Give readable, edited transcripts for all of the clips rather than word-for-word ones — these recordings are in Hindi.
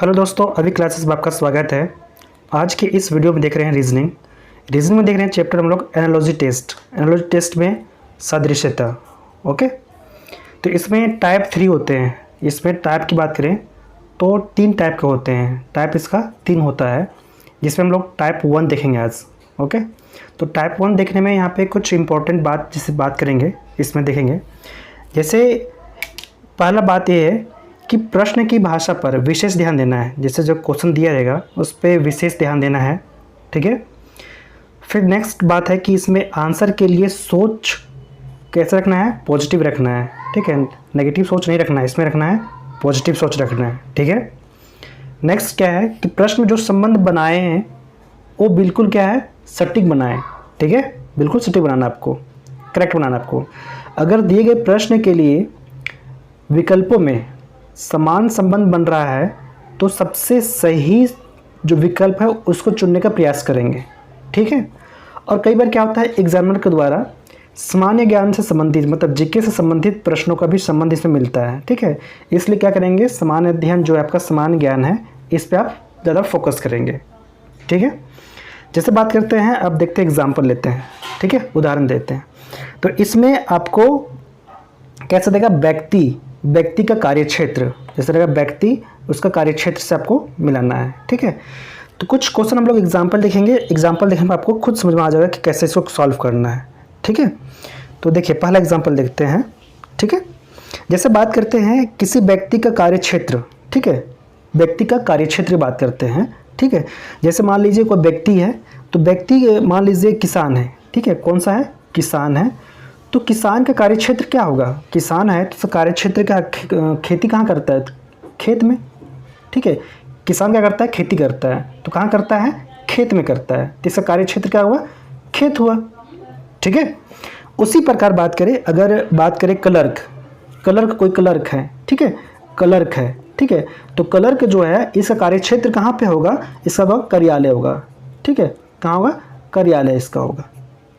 हेलो दोस्तों, अभी क्लासेस में आपका स्वागत है। आज के इस वीडियो में देख रहे हैं रीजनिंग में देख रहे हैं चैप्टर हम लोग एनालॉजी टेस्ट में सादृश्यता। ओके, तो इसमें टाइप 3 होते हैं। इसमें टाइप की बात करें तो 3 टाइप के होते हैं। टाइप इसका 3 होता है, जिसमें हम लोग टाइप 1 देखेंगे आज। ओके, तो टाइप 1 देखने में यहाँ पे कुछ इंपॉर्टेंट बात जिससे बात करेंगे इसमें देखेंगे। जैसे पहला बात ये है कि प्रश्न की भाषा पर विशेष ध्यान देना है। जैसे जो क्वेश्चन दिया रहेगा उस पर विशेष ध्यान देना है, ठीक है। फिर नेक्स्ट बात है कि इसमें आंसर के लिए सोच कैसे रखना है, पॉजिटिव रखना है, ठीक है। नेगेटिव सोच नहीं रखना है, इसमें रखना है पॉजिटिव सोच रखना है, ठीक है। नेक्स्ट क्या है कि प्रश्न जो संबंध बनाए हैं वो बिल्कुल क्या है, सटीक बनाएं, ठीक है। बिल्कुल सटीक बनाना आपको, करेक्ट बनाना आपको। अगर दिए गए प्रश्न के लिए विकल्पों में समान संबंध बन रहा है तो सबसे सही जो विकल्प है उसको चुनने का प्रयास करेंगे, ठीक है। और कई बार क्या होता है, एग्जामिनर के द्वारा सामान्य ज्ञान से संबंधित मतलब जीके से संबंधित प्रश्नों का भी संबंध इसमें मिलता है, ठीक है। इसलिए क्या करेंगे, सामान्य अध्ययन जो आपका सामान्य ज्ञान है इस पर आप ज़्यादा फोकस करेंगे, ठीक है। जैसे बात करते हैं, अब देखते हैं एग्जाम्पल लेते हैं, ठीक है, उदाहरण देते हैं। तो इसमें आपको कैसे देगा, व्यक्ति का कार्यक्षेत्र, जैसे रहेगा व्यक्ति, उसका कार्यक्षेत्र से आपको मिलाना है, ठीक है। तो कुछ क्वेश्चन हम लोग एग्जाम्पल देखेंगे। एग्जाम्पल देखने में आपको खुद समझ में आ जाएगा कि कैसे इसको सॉल्व करना है, ठीक है। तो देखिए पहला एग्जाम्पल देखते हैं, ठीक है। जैसे बात करते हैं किसी व्यक्ति का कार्यक्षेत्र, ठीक है, व्यक्ति का कार्यक्षेत्र की बात करते हैं, ठीक है। जैसे मान लीजिए कोई व्यक्ति है, तो व्यक्ति मान लीजिए किसान है, ठीक है। कौन सा है, किसान है। तो किसान का कार्यक्षेत्र क्या होगा, किसान है तो कार्यक्षेत्र का खेती कहाँ करता है, खेत में, ठीक है। किसान क्या करता है, खेती करता है, तो कहाँ करता है, खेत में करता है, तो इसका कार्यक्षेत्र क्या हुआ, खेत हुआ, ठीक है। उसी प्रकार बात करें, अगर बात करें क्लर्क कोई क्लर्क है, ठीक है, क्लर्क है, ठीक है। तो क्लर्क जो है इसका कार्यक्षेत्र कहाँ पे होगा, इसका कार्यालय होगा, ठीक है। कहाँ होगा, कार्यालय इसका होगा,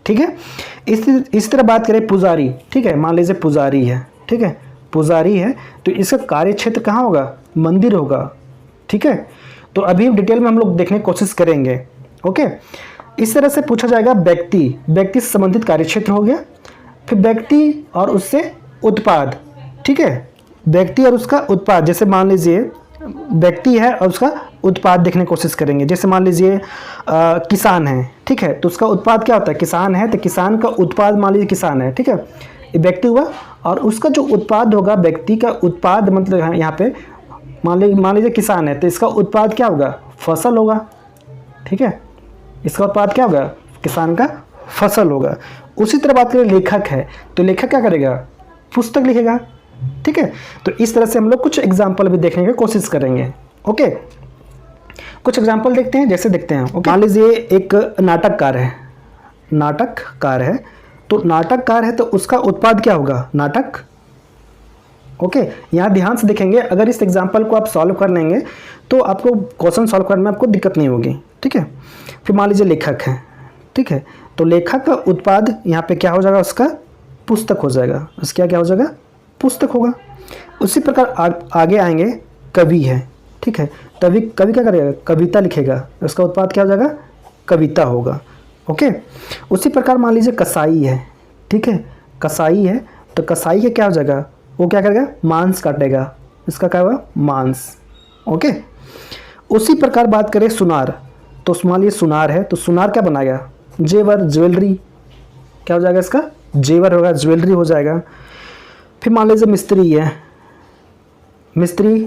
ठीक है। इस तरह बात करें पुजारी, ठीक है, मान लीजिए पुजारी है, ठीक है, पुजारी है तो इसका कार्यक्षेत्र कहाँ होगा, मंदिर होगा, ठीक है। तो अभी डिटेल में हम लोग देखने की कोशिश करेंगे, ओके। इस तरह से पूछा जाएगा व्यक्ति से संबंधित कार्यक्षेत्र हो गया। फिर व्यक्ति और उससे उत्पाद, ठीक है, व्यक्ति और उसका उत्पाद। जैसे मान लीजिए व्यक्ति है और उसका उत्पाद देखने की कोशिश करेंगे। जैसे मान लीजिए किसान है, ठीक है, तो उसका उत्पाद क्या होता है, किसान है तो किसान का उत्पाद मान लीजिए किसान है, ठीक है, ये व्यक्ति हुआ। और उसका जो उत्पाद होगा, व्यक्ति का उत्पाद मतलब यहाँ पे मान लीजिए किसान है तो इसका उत्पाद क्या होगा, फसल होगा, ठीक है। इसका उत्पाद क्या होगा, किसान का फसल होगा। उसी तरह बात करें लेखक है, तो लेखक क्या करेगा, पुस्तक लिखेगा, ठीक है। तो इस तरह से हम लोग कुछ एग्जाम्पल भी देखने की कोशिश करेंगे, ओके। कुछ एग्जाम्पल देखते हैं, जैसे देखते हैं, ओके। मान लीजिए एक नाटककार है, तो नाटककार है तो उसका उत्पाद क्या होगा, नाटक, ओके। यहाँ ध्यान से देखेंगे, अगर इस एग्जाम्पल को आप सॉल्व कर लेंगे तो आपको क्वेश्चन सॉल्व करने में आपको दिक्कत नहीं होगी, ठीक है। फिर मान लीजिए लेखक है, ठीक है, तो लेखक का उत्पाद यहाँ पे क्या हो जाएगा, उसका पुस्तक हो जाएगा, उसका क्या हो जाएगा, पुस्तक होगा। उसी प्रकार आगे आएंगे, कवि है, ठीक है, कवि क्या करेगा, कविता लिखेगा, उसका उत्पाद क्या हो जाएगा, कविता होगा, ओके। उसी प्रकार मान लीजिए कसाई है, ठीक है, कसाई है तो कसाई का क्या हो जाएगा, वो क्या करेगा, मांस काटेगा, इसका क्या होगा, मांस, ओके। उसी प्रकार बात करें सुनार, तो मान लीजिए सुनार है तो सुनार क्या बनाएगा, जेवर, ज्वेलरी, क्या हो जाएगा, इसका जेवर होगा, ज्वेलरी हो जाएगा। फिर मान लीजिए मिस्त्री है,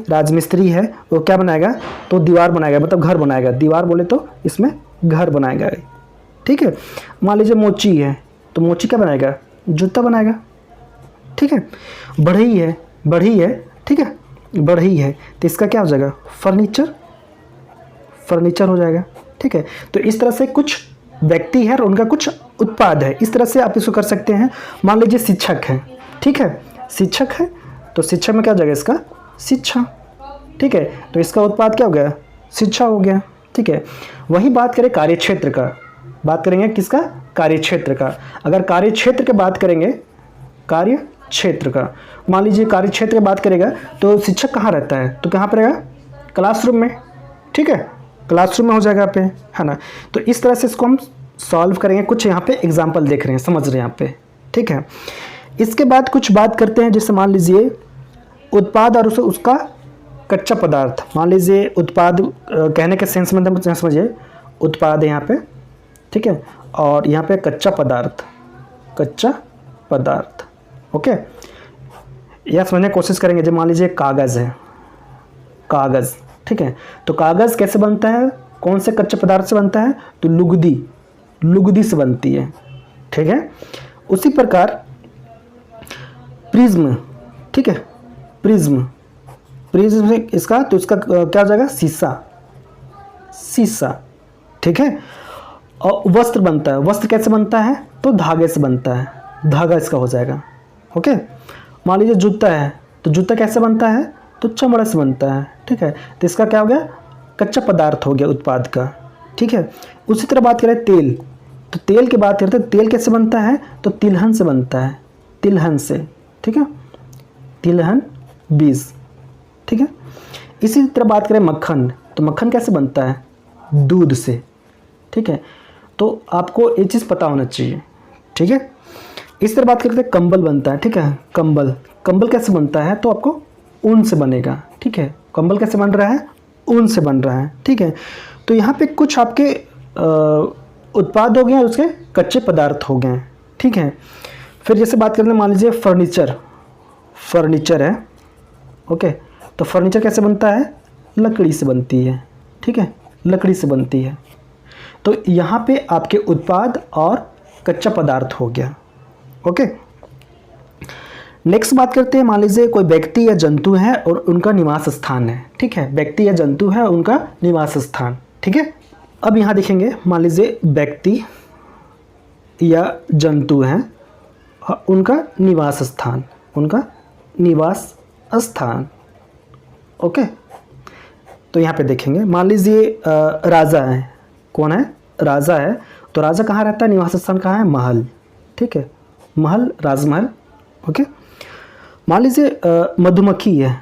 राजमिस्त्री है, वो क्या बनाएगा, तो दीवार बनाएगा, मतलब घर बनाएगा, दीवार बोले तो इसमें घर बनाएगा, ठीक है। मान लीजिए मोची है, तो मोची क्या बनाएगा, जूता बनाएगा, ठीक है। बढ़ई है, ठीक है, बढ़ई है तो इसका क्या हो जाएगा, फर्नीचर हो जाएगा, ठीक है। तो इस तरह से कुछ व्यक्ति है और उनका कुछ उत्पाद है, इस तरह से आप इसको कर सकते हैं। मान लीजिए शिक्षक है, ठीक है, शिक्षक है तो शिक्षक में क्या हो जाएगा, इसका शिक्षा, ठीक है, तो इसका उत्पाद क्या हो गया, शिक्षा हो गया, ठीक है। वही बात करें कार्यक्षेत्र का, बात करेंगे किसका, कार्यक्षेत्र का। अगर कार्यक्षेत्र की बात करेंगे, कार्यक्षेत्र का, मान लीजिए कार्यक्षेत्र की बात करेगा तो शिक्षक कहाँ रहता है, तो कहाँ पर रहेगा, क्लासरूम में, ठीक है, क्लासरूम में हो जाएगा पे, है ना। तो इस तरह से इसको हम सॉल्व करेंगे। कुछ यहाँ पे एग्जाम्पल देख रहे हैं, समझ रहे हैं यहाँ पे, ठीक है। इसके बाद कुछ बात करते हैं, जैसे मान लीजिए उत्पाद और उसका कच्चा पदार्थ। मान लीजिए उत्पाद कहने के सेंस में समझिए, उत्पाद है यहाँ पे, ठीक है, और यहाँ पे कच्चा पदार्थ, कच्चा पदार्थ, ओके। यह समझने की कोशिश करेंगे। जब मान लीजिए कागज़ है, कागज़, ठीक है, तो कागज़ कैसे बनता है, कौन से कच्चे पदार्थ से बनता है, तो लुगदी, लुगदी से बनती है, ठीक है। उसी प्रकार प्रिज्म, ठीक है, प्रिज्म, प्रिज्म इसका, तो इसका क्या हो जाएगा, शीशा, शीशा, ठीक है। और वस्त्र बनता है, वस्त्र कैसे बनता है, तो धागे से बनता है, धागा इसका हो जाएगा, ओके। मान लीजिए जूता है, तो जूता कैसे बनता है, तो चमड़ा से बनता है, ठीक है। तो इसका क्या हो गया, कच्चा पदार्थ हो गया उत्पाद का, ठीक है। उसी तरह बात करें तेल, तो तेल की बात करते हैं, तेल कैसे बनता है, तो तिलहन से बनता है, तिलहन से, ठीक है, तिलहन बीज, ठीक है। इसी तरह बात करें मक्खन, तो मक्खन कैसे बनता है, दूध से, ठीक है। तो आपको ये चीज़ पता होना चाहिए, ठीक है। इस तरह बात करते हैं कंबल बनता है, ठीक है, कंबल, कंबल कैसे बनता है, तो आपको ऊन से बनेगा, ठीक है। कंबल कैसे बन रहा है, ऊन से बन रहा है, ठीक है। तो यहाँ पे कुछ आपके उत्पाद हो गए और उसके कच्चे पदार्थ हो गए, ठीक है। फिर जैसे बात करते हैं, मान लीजिए फर्नीचर, फर्नीचर है, ओके। तो फर्नीचर कैसे बनता है, लकड़ी से बनती है, ठीक है, लकड़ी से बनती है। तो यहाँ पे आपके उत्पाद और कच्चा पदार्थ हो गया, ओके। नेक्स्ट बात करते हैं, मान लीजिए कोई व्यक्ति या जंतु है और उनका निवास स्थान है, ठीक है, व्यक्ति या जंतु है उनका निवास स्थान, ठीक है। अब यहाँ देखेंगे, मान लीजिए व्यक्ति या जंतु है उनका निवास स्थान, उनका निवास स्थान, ओके। तो यहाँ पे देखेंगे, मान लीजिए राजा है, कौन है, राजा है, तो राजा कहाँ रहता है, निवास स्थान कहाँ है, महल, ठीक है, महल, राजमहल, ओके। मान लीजिए मधुमक्खी है,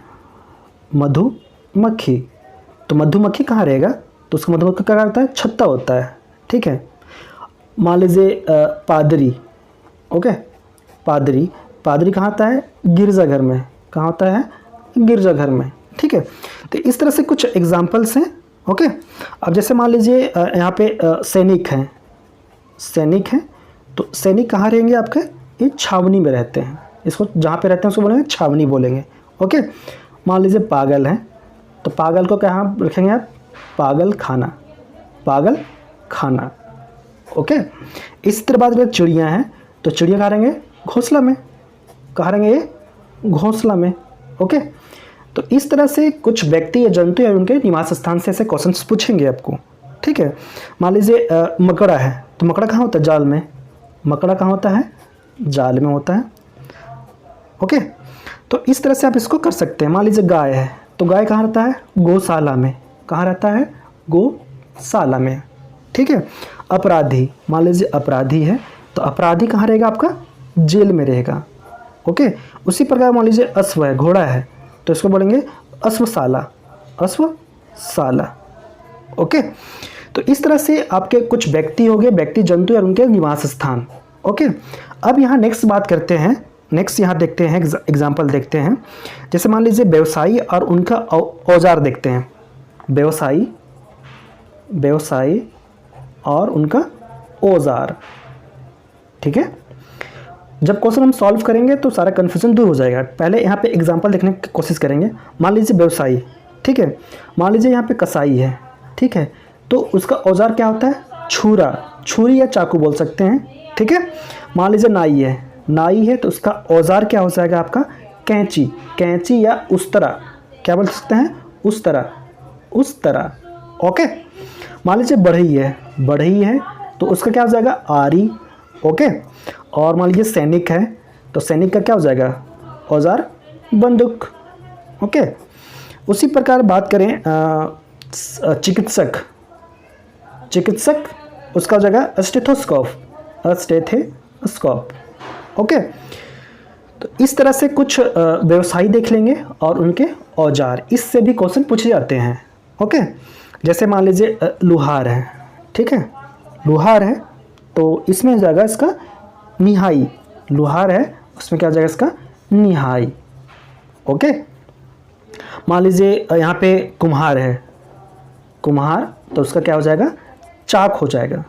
मधुमक्खी, तो मधुमक्खी कहाँ रहेगा, तो उसका मधुमक्खी क्या होता है, छत्ता होता है, ठीक है। मान लीजिए पादरी, ओके, पादरी, पादरी कहाँ आता है, गिरजाघर में, कहाँ होता है, गिरजाघर में, ठीक है। तो इस तरह से कुछ एग्जाम्पल्स हैं, ओके। अब जैसे मान लीजिए यहाँ पे सैनिक हैं, सैनिक हैं, तो सैनिक कहाँ रहेंगे आपके, ये छावनी में रहते हैं, इसको जहाँ पे रहते हैं उसको बोलेंगे छावनी बोलेंगे, ओके। मान लीजिए पागल हैं, तो पागल को कहाँ रखेंगे आप, पागल खाना, पागल खाना, ओके। इस तरह बात करें चिड़िया हैं, तो चिड़िया कहाँ रहेंगे, घोंसला में, कहाँ रहेंगे ये, घोंसला में, ओके। तो इस तरह से कुछ व्यक्ति या जंतु या उनके निवास स्थान से ऐसे क्वेश्चंस पूछेंगे आपको, ठीक है। मान लीजिए मकड़ा है, तो मकड़ा कहाँ होता है, जाल में, मकड़ा कहाँ होता है, जाल में होता है, ओके। तो इस तरह से आप इसको कर सकते हैं। मान लीजिए गाय है, तो गाय कहाँ रहता है, गौशाला में, कहाँ रहता है, गौशाला में, ठीक है। अपराधी, मान लीजिए अपराधी है, तो अपराधी कहाँ रहेगा आपका, जेल में रहेगा, ओके। उसी प्रकार मान लीजिए अश्व है, घोड़ा है, तो इसको बोलेंगे अश्वशाला, अश्वशाला, ओके। तो इस तरह से आपके कुछ व्यक्ति हो गए, व्यक्ति जंतु और उनके निवास स्थान, ओके। अब यहाँ नेक्स्ट बात करते हैं, नेक्स्ट यहाँ देखते हैं एग्जाम्पल देखते हैं। जैसे मान लीजिए व्यवसायी और उनका औजार देखते हैं, व्यवसायी, व्यवसायी और उनका औजार, ठीक है। जब क्वेश्चन हम सॉल्व करेंगे तो सारा कन्फ्यूजन दूर हो जाएगा। पहले यहाँ पे एग्जांपल देखने की कोशिश करेंगे। मान लीजिए व्यवसायी, ठीक है, मान लीजिए यहाँ पे कसाई है, ठीक है, तो उसका औजार क्या होता है, छुरा, छुरी या चाकू बोल सकते हैं, ठीक है। मान लीजिए नाई है, नाई है, तो उसका औजार क्या हो जाएगा आपका, कैंची, कैंची या उस्तरा, क्या बोल सकते हैं, उस्तरा, उस्तरा, ओके। मान लीजिए बढ़ई है, बढ़ई है, तो उसका क्या हो जाएगा, आरी, ओके। और मान लीजिए सैनिक है, तो सैनिक का क्या हो जाएगा, औजार, बंदूक, ओके। उसी प्रकार बात करें चिकित्सक, चिकित्सक उसका हो जाएगा स्टेथोस्कोप, स्टेथोस्कोप, ओके। तो इस तरह से कुछ व्यवसायी देख लेंगे और उनके औजार, इससे भी क्वेश्चन पूछे जाते हैं। ओके। जैसे मान लीजिए लुहार है, ठीक है, लुहार है तो इसमें हो जाएगा इसका निहाई। लुहार है उसमें क्या हो जाएगा इसका निहाई। ओके। मान लीजिए यहाँ पे कुम्हार है, कुम्हार तो उसका क्या हो जाएगा चाक हो जाएगा।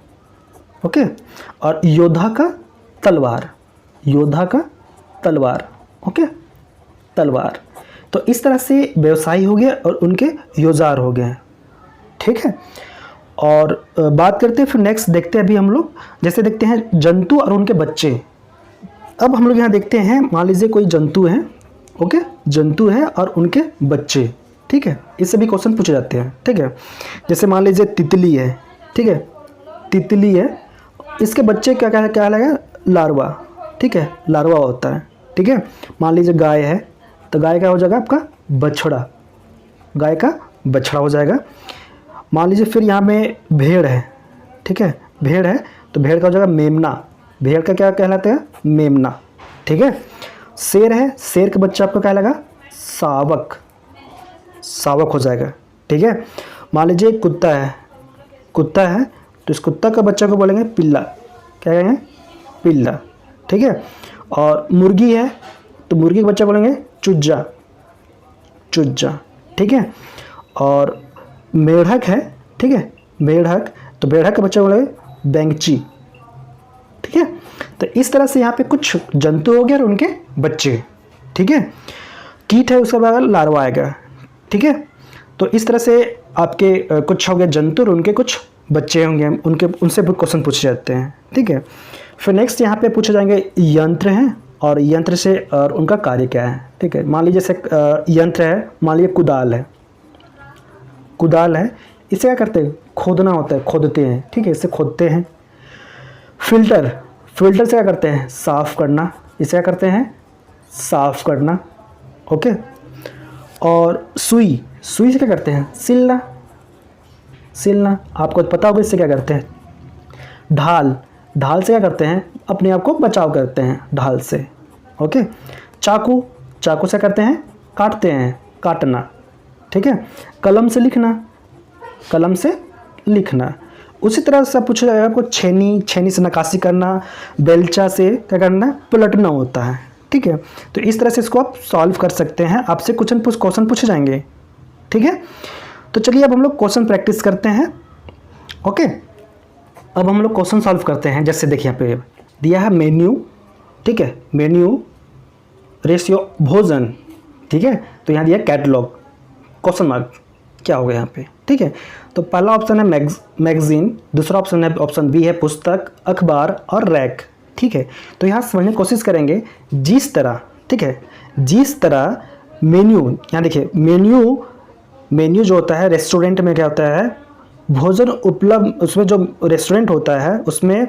ओके। और योद्धा का तलवार, योद्धा का तलवार। ओके, तलवार। तो इस तरह से व्यवसायी हो गए और उनके औजार हो गए। ठीक है। और बात करते हैं फिर नेक्स्ट देखते हैं अभी हम लोग, जैसे देखते हैं जंतु और उनके बच्चे। अब हम लोग यहाँ देखते हैं, मान लीजिए कोई जंतु है, ओके, जंतु है और उनके बच्चे। ठीक है, इससे भी क्वेश्चन पूछे जाते हैं। ठीक है, जैसे मान लीजिए तितली है, ठीक है, तितली है, इसके बच्चे क्या क्या क्या लगा लार्वा। ठीक है, लार्वा होता है। ठीक है, मान लीजिए गाय है तो गाय का हो जाएगा आपका बछड़ा, गाय का बछड़ा हो जाएगा। मान लीजिए फिर यहाँ में भेड़ है, ठीक है, भेड़ है तो भेड़ का हो जाएगा मेमना, भेड़ का क्या कहलाता है मेमना। ठीक है, शेर है, शेर का बच्चा आपको क्या लगा शावक, शावक हो जाएगा। ठीक है, मान लीजिए कुत्ता है, कुत्ता है तो इस कुत्ता का बच्चा को बोलेंगे पिल्ला, क्या कहेंगे पिल्ला। ठीक है, और मुर्गी है तो मुर्गी का बच्चा बोलेंगे चुज्जा, चुज्जा। ठीक है, और मेढक है, ठीक है, मेढक तो मेढक का बच्चा बोलेंगे बैंगची। ठीक है, तो इस तरह से यहाँ पे कुछ जंतु हो गए और उनके बच्चे। ठीक है, कीट है उसका बाद लार्वा आएगा। ठीक है, तो इस तरह से आपके कुछ हो गए जंतु और उनके कुछ बच्चे होंगे, उनके उनसे क्वेश्चन पूछे जाते हैं। ठीक है, फिर नेक्स्ट यहाँ पे पूछे जाएंगे यंत्र हैं और यंत्र से और उनका कार्य क्या है। ठीक है, मान लीजिए जैसे यंत्र है, मान लीजिए कुदाल है, कुदाल है, इसे क्या करते हैं खोदना होता है, खोदते हैं। ठीक है, इसे खोदते हैं। फिल्टर, फिल्टर से क्या करते हैं साफ़ करना, इसे क्या करते हैं साफ़ करना। ओके, और सुई, सुई से क्या करते हैं सिलना, सिलना, आपको पता होगा इससे क्या करते हैं। ढाल, ढाल से क्या करते हैं अपने आप को बचाव करते हैं ढाल से। ओके, चाकू, चाकू से करते हैं काटते हैं, काटना। ठीक है, कलम से लिखना, कलम से लिखना। उसी तरह से पूछा जाएगा आपको छेनी, छेनी से नक्काशी करना, बेलचा से क्या करना पलटना होता है। ठीक है, तो इस तरह से इसको आप सॉल्व कर सकते हैं, आपसे क्वेश्चन पूछे जाएंगे। ठीक है, तो चलिए अब हम लोग क्वेश्चन प्रैक्टिस करते हैं। ओके, अब हम लोग क्वेश्चन सॉल्व करते हैं। जैसे देखिए यहाँ पे दिया है मेन्यू, ठीक है, मेन्यू रेशियो भोजन। ठीक है, तो यहाँ दिया कैटलॉग, क्वेश्चन मार्क क्या हो गया यहाँ पे। ठीक है, तो पहला ऑप्शन है मैगजीन, दूसरा ऑप्शन है ऑप्शन बी है पुस्तक, अखबार और रैक। ठीक है, तो यहाँ समझने की कोशिश करेंगे जिस तरह, ठीक है, जिस तरह मेन्यू, यहाँ देखिए मेन्यू, मेन्यू जो होता है रेस्टोरेंट में क्या होता है भोजन उपलब्ध, उसमें जो रेस्टोरेंट होता है उसमें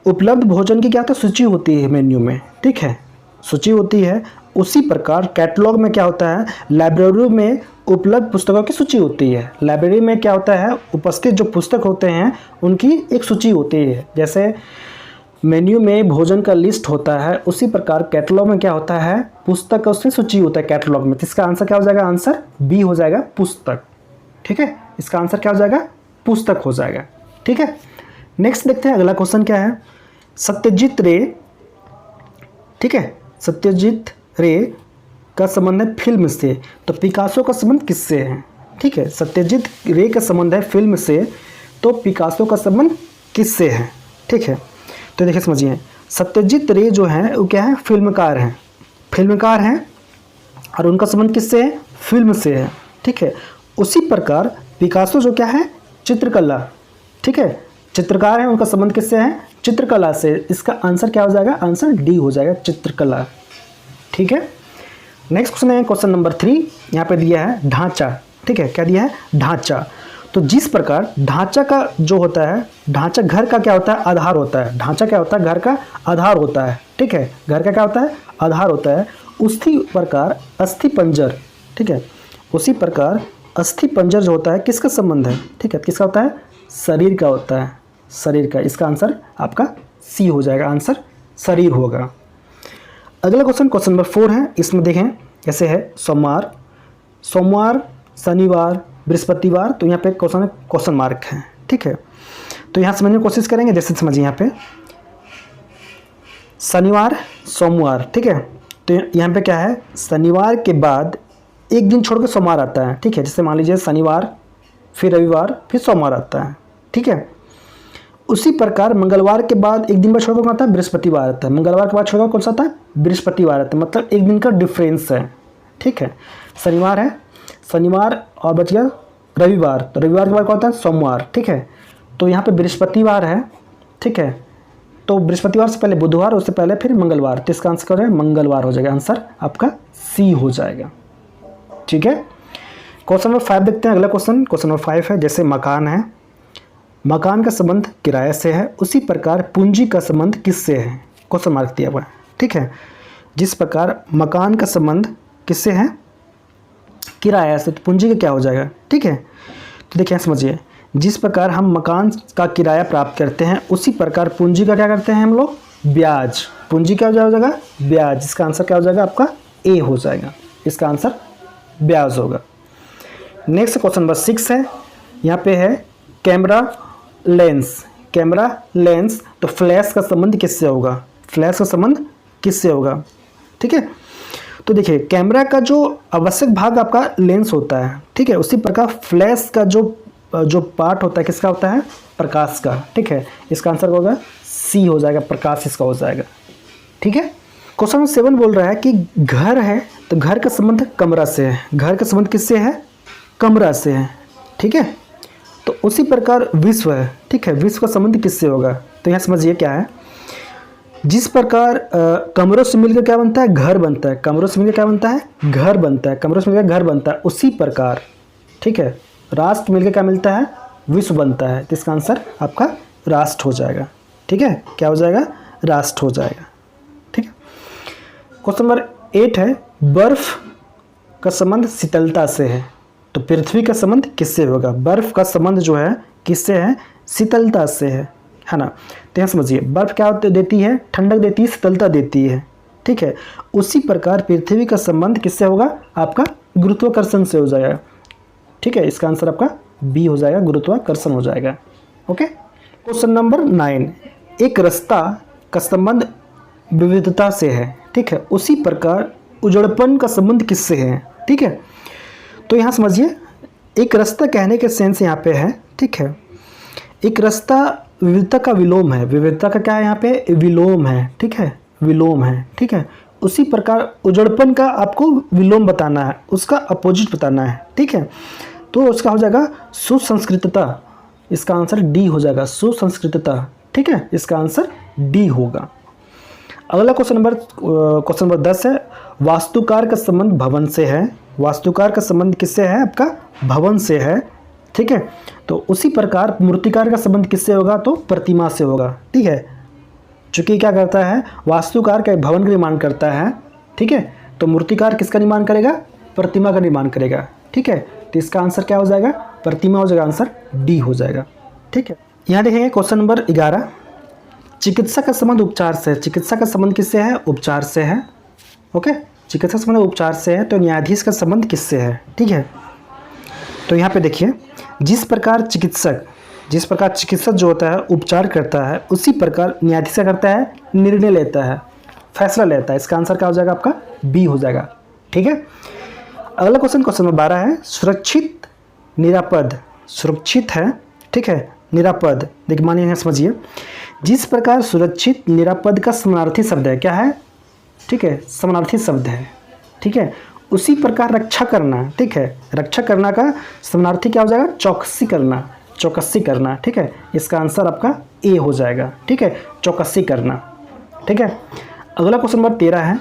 उपलब्ध भोजन की क्या होता है सूची होती है मेन्यू में। ठीक है, सूची होती है। उसी प्रकार कैटलॉग में क्या होता है लाइब्रेरी में उपलब्ध पुस्तकों की सूची होती है। लाइब्रेरी में क्या होता है उपस्थित जो पुस्तक होते हैं उनकी एक सूची होती है। जैसे मेन्यू में भोजन का लिस्ट होता है, उसी प्रकार कैटलॉग में क्या होता है पुस्तक का उसमें सूची होता है कैटलॉग में। तो इसका आंसर क्या हो जाएगा, आंसर बी हो जाएगा पुस्तक। ठीक है, इसका आंसर क्या हो जाएगा पुस्तक हो जाएगा। ठीक है, नेक्स्ट देखते हैं अगला क्वेश्चन क्या है। सत्यजीत रे, ठीक है, सत्यजीत रे का संबंध है फिल्म से, तो पिकासो का संबंध किससे है। ठीक है, सत्यजीत रे का संबंध है फिल्म से, तो पिकासो का संबंध किससे है। ठीक है, तो देखिए समझिए सत्यजीत रे जो है वो क्या है फिल्मकार हैं, फिल्मकार हैं और उनका संबंध किससे है फिल्म से है। ठीक है, उसी प्रकार पिकासो जो क्या है चित्रकला, ठीक है, चित्रकार है, उनका संबंध किससे है चित्रकला से। इसका आंसर क्या हो जाएगा, आंसर डी हो जाएगा चित्रकला। ठीक है, नेक्स्ट क्वेश्चन है क्वेश्चन नंबर 3, यहाँ पे दिया है ढांचा। ठीक है, क्या दिया है ढांचा। तो जिस प्रकार ढांचा का जो होता है, ढांचा घर का क्या होता है आधार होता है, ढांचा क्या होता है घर का आधार होता है। ठीक है, घर का क्या होता है आधार होता है। उसी प्रकार अस्थि पंजर, ठीक है, उसी प्रकार अस्थि पंजर जो होता है किसका संबंध है। ठीक है, किसका होता है शरीर का होता है, शरीर का। इसका आंसर आपका सी हो जाएगा, आंसर शरीर होगा। अगला क्वेश्चन क्वेश्चन नंबर 4 है, इसमें देखें कैसे है सोमवार, सोमवार, शनिवार, बृहस्पतिवार, तो यहाँ पे क्वेश्चन मार्क है। ठीक है, तो यहाँ समझने की कोशिश करेंगे। जैसे समझिए यहाँ पे शनिवार सोमवार, ठीक है, तो यहाँ पे क्या है, शनिवार के बाद एक दिन छोड़ के सोमवार आता है। ठीक है, जैसे मान लीजिए शनिवार, फिर रविवार, फिर सोमवार आता है। ठीक है, उसी प्रकार मंगलवार के बाद एक दिन बाद छोड़कर कौन आता है, बृहस्पतिवार आता है। मंगलवार के बाद छोड़कर कौन सा आता है, बृहस्पतिवार आता है। मतलब एक दिन का डिफरेंस है। ठीक है, शनिवार है, शनिवार और बच गया रविवार, तो रविवार के बाद कौन आता है, सोमवार। ठीक है, तो यहाँ पे बृहस्पतिवार है। ठीक है, तो बृहस्पतिवार से पहले बुधवार, उससे पहले फिर मंगलवार, तो इसका आंसर क्या है, मंगलवार हो जाएगा। आंसर आपका सी हो जाएगा। ठीक है, क्वेश्चन नंबर 5 देखते हैं। अगला क्वेश्चन, क्वेश्चन नंबर 5 है, जैसे मकान है, मकान का संबंध किराए से है, उसी प्रकार पूंजी का संबंध किससे है, क्वेश्चन मार्क दिया हुआ है। ठीक है, जिस प्रकार मकान का संबंध किससे है, किराया से, तो पूंजी का क्या हो जाएगा। ठीक है, तो देखिए समझिए, जिस प्रकार हम मकान का किराया प्राप्त करते हैं, उसी प्रकार पूंजी का क्या करते हैं हम लोग, ब्याज। पूंजी क्या हो जाएगा, ब्याज। इसका आंसर क्या हो जाएगा, आपका ए हो जाएगा। इसका आंसर ब्याज होगा। नेक्स्ट क्वेश्चन नंबर 6 है, यहाँ पे है कैमरा लेंस। कैमरा लेंस, तो फ्लैश का संबंध किससे होगा, फ्लैश का संबंध किससे होगा। ठीक है, तो देखिए कैमरा का जो आवश्यक भाग आपका लेंस होता है। ठीक है, उसी प्रकार फ्लैश का जो पार्ट होता है किसका होता है, प्रकाश का। ठीक है, इसका आंसर होगा सी हो जाएगा, प्रकाश इसका हो जाएगा। ठीक है, क्वेश्चन नंबर 7 बोल रहा है कि घर है, तो घर का संबंध कमरा से है। घर का संबंध किससे है, कमरा से है। ठीक है, तो उसी प्रकार विश्व है। ठीक है, विश्व का संबंध किससे होगा, तो यहाँ समझिए क्या है, जिस प्रकार कमरों से मिलकर क्या बनता है, घर बनता है। कमरों से मिलकर क्या बनता है, घर बनता है। कमरों से मिलकर घर बनता है, उसी प्रकार ठीक है राष्ट्र मिलकर क्या मिलता है, विश्व बनता है। तो इसका आंसर आपका राष्ट्र हो जाएगा। ठीक है, क्या हो जाएगा, राष्ट्र हो जाएगा। ठीक है, क्वेश्चन नंबर 8 है, बर्फ का संबंध शीतलता से है, तो पृथ्वी का संबंध किससे होगा। बर्फ का संबंध जो है किससे है, शीतलता से है ना। तो यहाँ समझिए, बर्फ क्या देती है, ठंडक देती है, शीतलता देती है। ठीक है, उसी प्रकार पृथ्वी का संबंध किससे होगा, आपका गुरुत्वाकर्षण से हो जाएगा। ठीक है, इसका आंसर आपका बी हो जाएगा, गुरुत्वाकर्षण हो जाएगा। ओके, क्वेश्चन नंबर 9, एक रास्ता का संबंध विविधता से है। ठीक है, उसी प्रकार उजड़पन का संबंध किससे है। ठीक है, तो यहाँ समझिए, एक रास्ता कहने के सेंस यहाँ पे है। ठीक है, एक रास्ता विविधता का विलोम है। विविधता का क्या है, यहाँ पे विलोम है। ठीक है, विलोम है। ठीक है, उसी प्रकार उजड़पन का आपको विलोम बताना है, उसका अपोजिट बताना है। ठीक है, तो उसका हो जाएगा सुसंस्कृतता। इसका आंसर डी हो जाएगा, सुसंस्कृतता। ठीक है, इसका आंसर डी होगा। अगला क्वेश्चन नंबर 10 है, वास्तुकार का संबंध भवन से है। वास्तुकार का संबंध किससे है, आपका भवन से है। ठीक है, तो उसी प्रकार मूर्तिकार का संबंध किससे होगा, तो प्रतिमा से होगा। ठीक है, चूंकि क्या करता है, वास्तुकार का भवन का निर्माण करता है। ठीक है, तो मूर्तिकार किसका निर्माण करेगा, प्रतिमा का निर्माण करेगा। ठीक है, तो इसका आंसर क्या हो जाएगा, प्रतिमा हो जाएगा। आंसर डी हो जाएगा। ठीक है, यहाँ देखेंगे क्वेश्चन नंबर 11, चिकित्सा का संबंध उपचार से है। चिकित्सा का संबंध किससे है, उपचार से है। ओके, चिकित्सा संबंध उपचार से है, तो न्यायाधीश का संबंध किससे है। ठीक है, तो यहाँ पे देखिए, जिस प्रकार चिकित्सक जो होता है उपचार करता है, उसी प्रकार न्यायाधीश क्या करता है, निर्णय लेता है, फैसला लेता है। इसका आंसर क्या हो जाएगा, आपका बी हो जाएगा। ठीक है, अगला क्वेश्चन नंबर 12 है, सुरक्षित निरापद। सुरक्षित है, ठीक है, निरापद। देखिए मानिए यहाँ समझिए, जिस प्रकार सुरक्षित निरापद का समानार्थी शब्द है, क्या है, ठीक है, समानार्थी शब्द है। ठीक है, उसी प्रकार रक्षा करना। ठीक है, रक्षा करना का समानार्थी क्या हो जाएगा, चौकसी करना। चौकसी करना। ठीक है, इसका आंसर आपका ए हो जाएगा। ठीक है, चौकसी करना। ठीक है, अगला क्वेश्चन नंबर 13 है,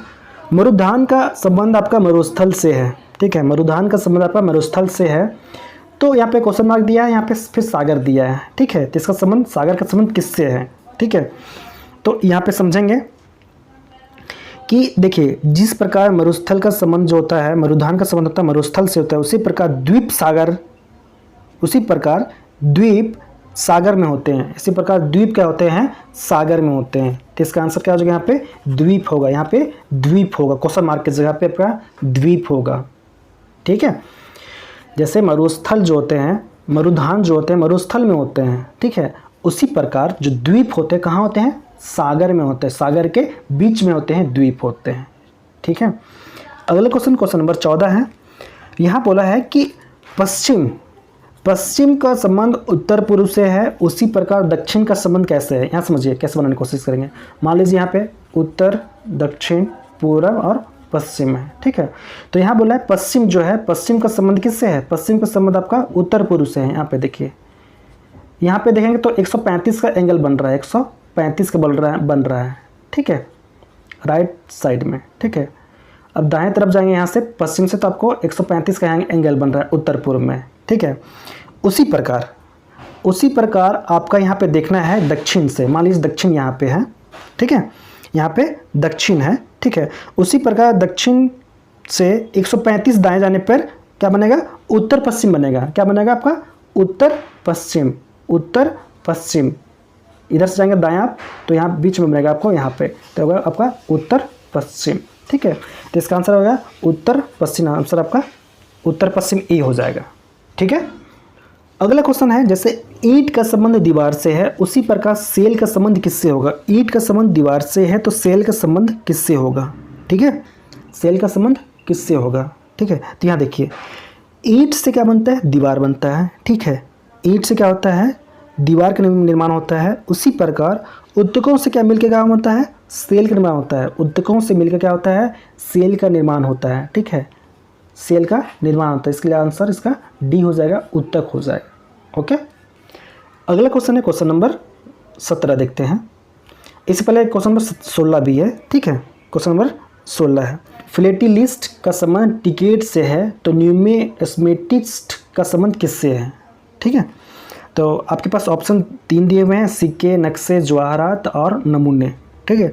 मरुधान का संबंध आपका मरुस्थल से है। ठीक है, मरुधान का संबंध आपका मरुस्थल से है। तो यहाँ पे क्वेश्चन मार्क दिया है, यहाँ पे फिर सागर दिया है। ठीक है, तो इसका संबंध, सागर का संबंध किससे है। ठीक है, तो यहाँ पे समझेंगे कि देखिए, जिस प्रकार मरुस्थल का संबंध जो होता है, मरुधान का संबंध होता है मरुस्थल से होता है, उसी प्रकार द्वीप सागर में होते हैं। इसी प्रकार द्वीप क्या होते हैं, सागर में होते हैं। तो इसका आंसर क्या हो जाएगा, यहाँ पे द्वीप होगा। यहाँ पे द्वीप होगा, क्वेश्चन मार्क की जगह पे आपका द्वीप होगा। ठीक है, जैसे मरुस्थल जो होते हैं, मरुधान जो होते हैं मरुस्थल में होते हैं, ठीक है, उसी प्रकार जो द्वीप होते हैं कहाँ होते हैं, सागर में होते हैं, सागर के बीच में होते हैं, द्वीप होते हैं, ठीक है। अगला क्वेश्चन, क्वेश्चन नंबर 14 है। यहाँ बोला है कि पश्चिम का संबंध उत्तर पूर्व से है, उसी प्रकार दक्षिण का संबंध कैसे है। यहाँ समझिए कैसे बनाने की कोशिश करेंगे। मान लीजिए यहाँ पे उत्तर, दक्षिण, पूर्व और पश्चिम है, ठीक है। तो यहाँ बोला है पश्चिम जो है, पश्चिम का संबंध किससे है, पश्चिम का संबंध आपका उत्तर पूर्व से है। यहाँ पे देखिए, यहाँ पे देखेंगे तो 135 का एंगल बन रहा है, 135 का बन रहा है, ठीक है, राइट साइड में, ठीक है। अब दाएं तरफ जाएंगे यहाँ से पश्चिम से, तो आपको 135 का एंगल बन रहा है उत्तर पूर्व में, ठीक है। उसी प्रकार आपका यहाँ पे देखना है दक्षिण से। मान लीजिए दक्षिण यहाँ पे है, ठीक है, यहाँ पे दक्षिण है, ठीक है। उसी प्रकार दक्षिण से 135 दाएं जाने पर क्या बनेगा, उत्तर पश्चिम बनेगा। क्या बनेगा आपका, उत्तर पश्चिम, उत्तर पश्चिम। इधर से जाएंगे दाएं आप, तो यहाँ बीच में बनेगा आपको, यहाँ पे तो होगा आपका उत्तर पश्चिम, ठीक है। तो इसका आंसर होगा उत्तर पश्चिम। आंसर आपका उत्तर पश्चिम ए हो जाएगा, ठीक है। अगला क्वेश्चन है, जैसे ईंट का संबंध दीवार से है, उसी प्रकार सेल का संबंध किससे होगा। ईंट का संबंध दीवार से है तो सेल का संबंध किससे होगा, ठीक है, सेल का संबंध किससे होगा, ठीक है। तो यहाँ देखिए, ईंट से क्या बनता है, दीवार बनता है, ठीक है। ईंट से क्या होता है, दीवार का निर्माण होता है। उसी प्रकार उद्योगों से क्या मिलकर क्या होता है, सेल का निर्माण होता है। उद्योगों से मिलकर क्या होता है, सेल का निर्माण होता है, ठीक है, सेल का निर्माण होता है। इसके लिए आंसर इसका डी हो जाएगा, उत्तक हो जाएगा, ओके। अगला क्वेश्चन है क्वेश्चन नंबर 17 देखते हैं। इससे पहले क्वेश्चन नंबर 16 भी है, ठीक है। क्वेश्चन नंबर 16 है, फिलेटिलिस्ट का संबंध टिकेट से है तो न्यूमिस्मेटिस्ट का संबंध किससे है, ठीक है। तो आपके पास ऑप्शन 3 दिए हुए हैं, सिक्के, नक्शे, जवाहरात और नमूने, ठीक है।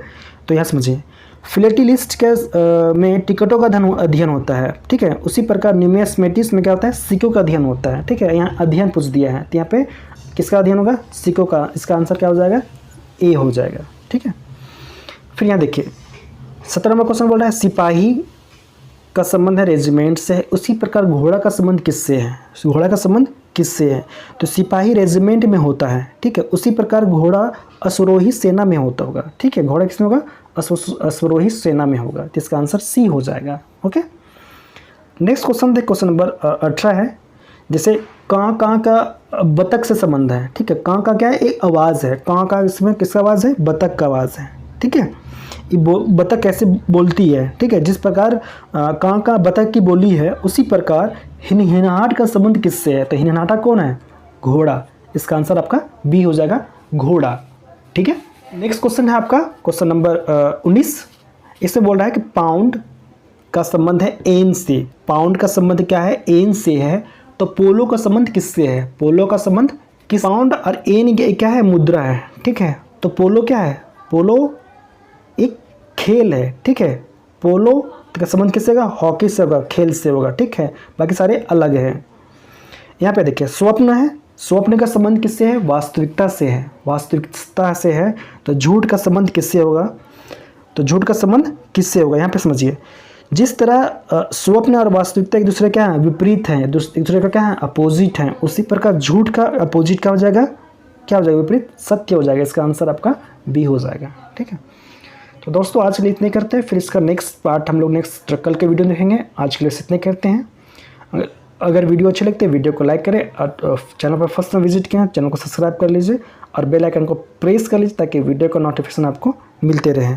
तो यहाँ समझिए, फिलेटिलिस्ट के में टिकटों का अध्ययन होता है, ठीक है। उसी प्रकार न्यूमिस्मेटिक्स में क्या होता है, सिक्कों का अध्ययन होता है, ठीक है। यहाँ अध्ययन पूछ दिया है, तो यहाँ पे किसका अध्ययन होगा, सिक्कों का। इसका आंसर क्या हो जाएगा, ए हो जाएगा, ठीक है। फिर यहाँ देखिए 17 नंबर क्वेश्चन बोल रहा है, सिपाही का संबंध है रेजिमेंट से है, उसी प्रकार घोड़ा का संबंध किससे है। घोड़ा का संबंध किससे है, तो सिपाही रेजिमेंट में होता है, ठीक है। उसी प्रकार घोड़ा अश्वरोही सेना में होता होगा, ठीक है। घोड़ा किसमें होगा, अश्वरोही सेना में होगा। तो इसका आंसर सी हो जाएगा, ओके। नेक्स्ट क्वेश्चन देख, क्वेश्चन नंबर 18 है। जैसे कां का बतख से संबंध है, ठीक है। कां का क्या है, एक आवाज़ है। कां का इसमें किसका आवाज़ है, बतख का आवाज़ है, ठीक है। ये बतख कैसे बोलती है, ठीक है। जिस प्रकार कां का बतख की बोली है, उसी प्रकार हिनहिनाहट का संबंध किससे है। तो हिनहिनाहट कौन है, घोड़ा। इसका आंसर आपका बी हो जाएगा, घोड़ा, ठीक है। नेक्स्ट क्वेश्चन है आपका क्वेश्चन नंबर 19। इसमें बोल रहा है कि पाउंड का संबंध है एन से। पाउंड का संबंध क्या है, एन से है। तो पोलो का संबंध किससे है, पोलो का संबंध किस। पाउंड और एन क्या है, मुद्रा है, ठीक है। तो पोलो क्या है, पोलो एक खेल है, ठीक है। पोलो का संबंध किससे होगा, हॉकी से होगा, खेल से होगा, ठीक है। बाकी सारे अलग हैं। यहाँ पे देखिए स्वप्न है। स्वप्न का संबंध किससे है, वास्तविकता से है, वास्तविकता से है। तो झूठ का संबंध किससे होगा, तो झूठ का संबंध किससे होगा। यहाँ पे समझिए, जिस तरह स्वप्न और वास्तविकता एक दूसरे क्या है, विपरीत हैं, एक दूसरे का क्या है, अपोजिट हैं। उसी प्रकार झूठ का अपोजिट क्या हो जाएगा, क्या हो जाएगा, विपरीत सत्य हो जाएगा। इसका आंसर आपका बी हो जाएगा, ठीक है। तो दोस्तों आज के लिए इतने करते हैं, फिर इसका नेक्स्ट पार्ट हम लोग नेक्स्ट ट्रकल के वीडियो देखेंगे। आज के लिए इतने करते हैं। अगर वीडियो अच्छे लगते हैं वीडियो को लाइक करें, और चैनल पर फर्स्ट टाइम विजिट किया चैनल को सब्सक्राइब कर लीजिए और बेल आइकन को प्रेस कर लीजिए ताकि वीडियो का नोटिफिकेशन आपको मिलते रहे।